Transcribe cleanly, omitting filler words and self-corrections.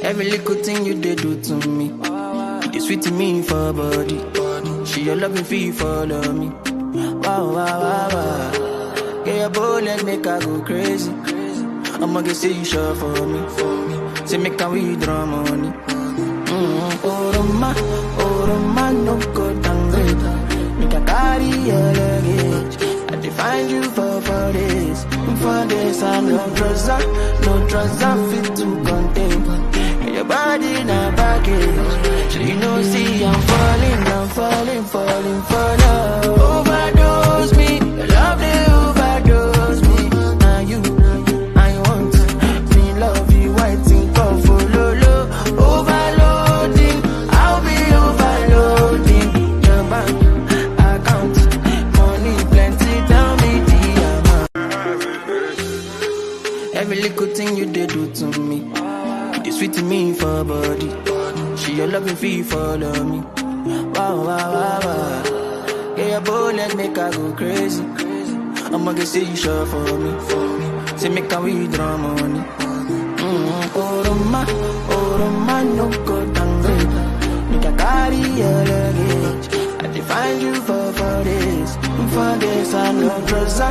Every little thing you did do to me, you sweet to me for body. She your loving fee follow me. Wow, wow, wow, wow. Get your bullet, make her go crazy. I'ma get say you sure for me. Say make her withdraw money. Oh Roma, no go downgrade. Make her carry your luggage. I define you for days. For days, I'm no trouser fit to contain. And your body na baggage. So you know, see, I'm falling for love. Overdose me, your love they overdose me. Now you, I want me love you, waiting for follow. Overloading, I'll be overloading. Your bank account, money plenty, tell me the amount. Every little thing you did do to me, you sweet to me for body. She your loving fee follow me. Wow, wow, wow, wow. Get your bullet, make her go crazy. I'ma get say you sure for me. Say make her withdraw money. Oh Roma, no go downgrade. Make her carry your luggage. I define you for days. For days, I'm no trouser